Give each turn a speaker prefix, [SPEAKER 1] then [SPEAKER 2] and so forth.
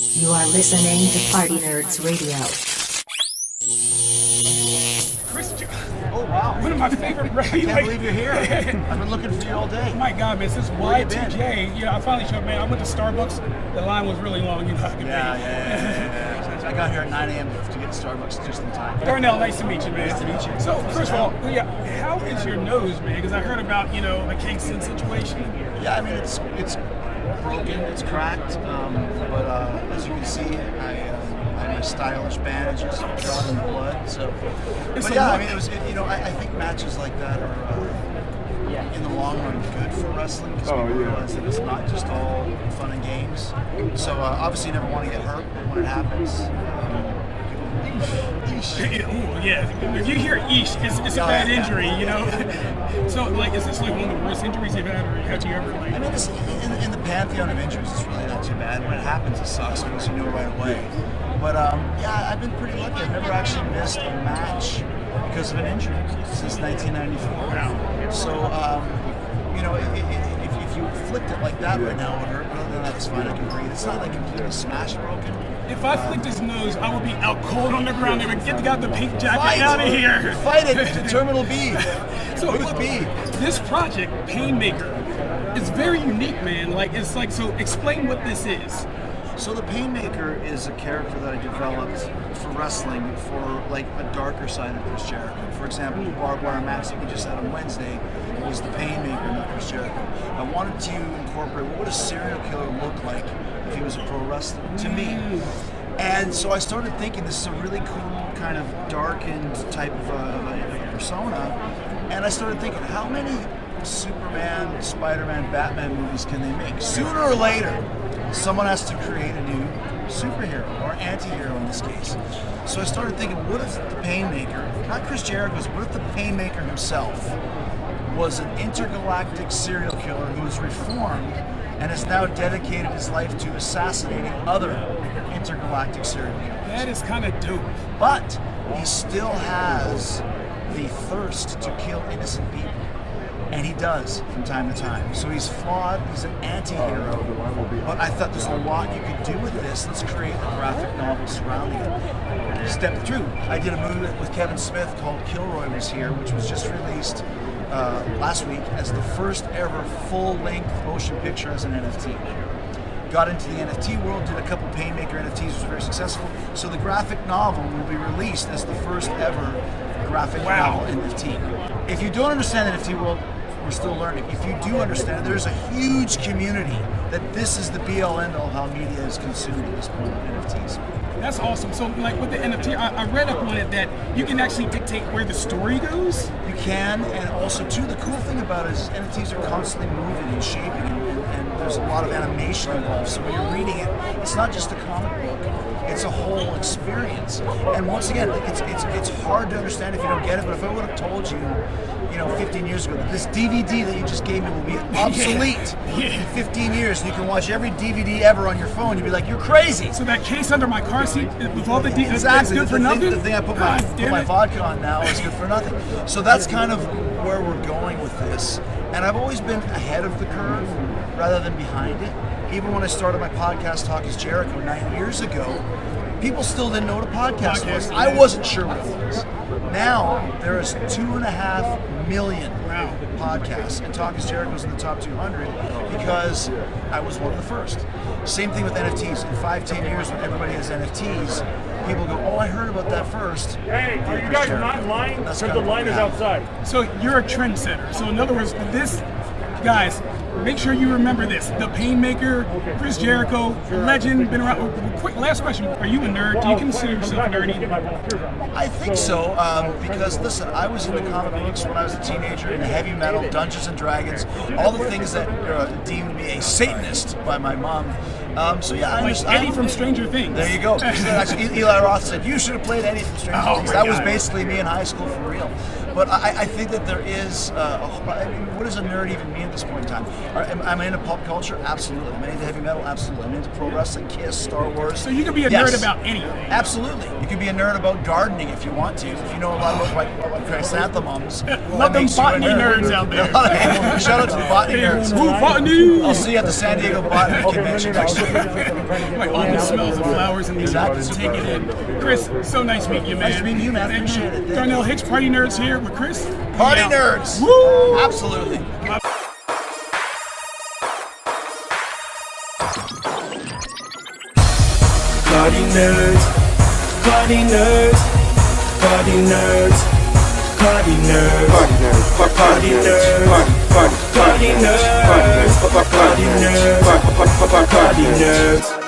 [SPEAKER 1] You are listening to PartyNerdz Radio.
[SPEAKER 2] Chris
[SPEAKER 3] Oh, wow.
[SPEAKER 2] one of my favorite
[SPEAKER 3] I can't believe you're here. I've been looking for you all day.
[SPEAKER 2] Oh my God, man, since
[SPEAKER 3] Where you been?
[SPEAKER 2] Y2J, I finally showed, man, I went to Starbucks, the line was really long, I could
[SPEAKER 3] Yeah. I got here at 9 a.m. to get Starbucks just in time.
[SPEAKER 2] Darnell, nice to meet you, man.
[SPEAKER 3] Nice to meet you.
[SPEAKER 2] So, first of all, how is your nose, man? Because I heard about, the Kingston situation.
[SPEAKER 3] Yeah, I mean, it's broken, it's cracked, but as you can see, I have my stylish bandages drawn in blood. So, but yeah, I mean, I think matches like that are in the long run good for wrestling because people realize that it's not just all fun and games. So obviously, you never want to get hurt when it happens.
[SPEAKER 2] If you hear "eesh," it's a bad injury, So, is this like one of the worst injuries you've had, or have you ever like?
[SPEAKER 3] I mean, this, in the pantheon of injuries, it's really not too bad. When it happens, it sucks because you know right away. But I've been pretty lucky. I've never actually missed a match because of an injury since 1994.
[SPEAKER 2] Wow.
[SPEAKER 3] So, if you flicked it like that right now, it would hurt. But then that's fine. I can breathe. It's not like completely smash broken.
[SPEAKER 2] If I flicked his nose, I would be out cold on the ground. They would get the pink jacket out of here.
[SPEAKER 3] Fight it to Terminal B.
[SPEAKER 2] So
[SPEAKER 3] Booth B.
[SPEAKER 2] This project, Painmaker, is very unique, man. So explain what this is.
[SPEAKER 3] So the Painmaker is a character that I developed for wrestling for a darker side of Chris Jericho. For example, the barbed wire match that we just had on Wednesday was the Painmaker, not Chris Jericho. I wanted to incorporate what would a serial killer look like if he was a pro wrestler to me. And so I started thinking this is a really cool kind of darkened type of a persona. And I started thinking, how many Superman, Spider-Man, Batman movies can they make? Sooner or later, someone has to create a new superhero, or anti-hero in this case. So I started thinking, what if the Painmaker, not Chris Jericho's, what if the Painmaker himself was an intergalactic serial killer who was reformed and has now dedicated his life to assassinating other intergalactic serial killers?
[SPEAKER 2] That is kind of dope.
[SPEAKER 3] But he still has the thirst to kill innocent people. And he does from time to time. So he's flawed, he's an anti-hero. But I thought there's a lot you could do with this. Let's create a graphic novel surrounding it. Step through. I did a movie with Kevin Smith called Kilroy Was Here, which was just released last week as the first ever full-length motion picture as an NFT. Got into the NFT world, did a couple Painmaker NFTs, was very successful. So the graphic novel will be released as the first ever graphic novel NFT. If you don't understand the NFT world, we're still learning. If you do understand, there's a huge community that this is the be-all end-all of how media is consumed at this point with NFTs.
[SPEAKER 2] That's awesome. So, with the NFT, I read up on it that you can actually dictate where the story goes.
[SPEAKER 3] You can, and also, too, the cool thing about it is NFTs are constantly moving and shaping, and there's a lot of animation involved. So when you're reading it, it's not just a comic book. It's a whole experience. And once again, it's hard to understand if you don't get it, but if I would have told you, 15 years ago, that this DVD that you just gave me will be obsolete in 15 years, and you can watch every DVD ever on your phone, you'd be like, you're crazy.
[SPEAKER 2] So that case under my car seat with all the DVDs,
[SPEAKER 3] exactly.
[SPEAKER 2] Good for nothing?
[SPEAKER 3] The thing I put my vodka on now is good for nothing. So that's kind of where we're going with this. And I've always been ahead of the curve rather than behind it. Even when I started my podcast, Talk is Jericho, 9 years ago, people still didn't know what a podcast was. I wasn't sure what it was. Now, there is 2.5 million podcasts, and Talk is Jericho's in the top 200 because I was one of the first. Same thing with NFTs. In 5-10 years, when everybody has NFTs, people go, oh, I heard about that first.
[SPEAKER 4] Hey, are you guys not lying? Because the line is outside.
[SPEAKER 2] So you're a trendsetter. So in other words, guys, make sure you remember this. The Painmaker, Chris Jericho, legend, been around. Quick, last question. Are you a nerd? Do you consider yourself nerdy?
[SPEAKER 3] I think so, because listen, I was in the comic books when I was a teenager, in heavy metal, Dungeons and Dragons, all the things that deemed me a Satanist by my mom. So yeah, I understand.
[SPEAKER 2] Eddie from Stranger Things.
[SPEAKER 3] There you go. Actually, Eli Roth said, you should have played Eddie from Stranger Things. That was basically me in high school for real. But I think that there is, what does a nerd even mean at this point in time? Am I into pop culture? Absolutely. Am I into heavy metal? Absolutely. I'm into pro wrestling, Kiss, Star Wars.
[SPEAKER 2] So you can be a nerd about anything.
[SPEAKER 3] Absolutely. You can be a nerd about gardening if you want to. If you know a lot about chrysanthemums.
[SPEAKER 2] Love them botany nerds out there.
[SPEAKER 3] Shout out to the botany nerds.
[SPEAKER 2] Woo, botany!
[SPEAKER 3] I'll see you at the San Diego Botany Convention next year.
[SPEAKER 2] Like all the smells of flowers and
[SPEAKER 3] Exactly.
[SPEAKER 2] just take it in. Chris, so nice meeting you, man.
[SPEAKER 3] Nice meeting you, man. Appreciate it.
[SPEAKER 2] Darnell Hicks, Party Nerds here with Chris.
[SPEAKER 3] Party
[SPEAKER 2] Yeah.
[SPEAKER 3] nerds.
[SPEAKER 2] Woo!
[SPEAKER 3] Absolutely.
[SPEAKER 5] Party nerds, party nerds, party nerds, party nerds, party nerds, party nerds, party nerds, party nerds, party nerds.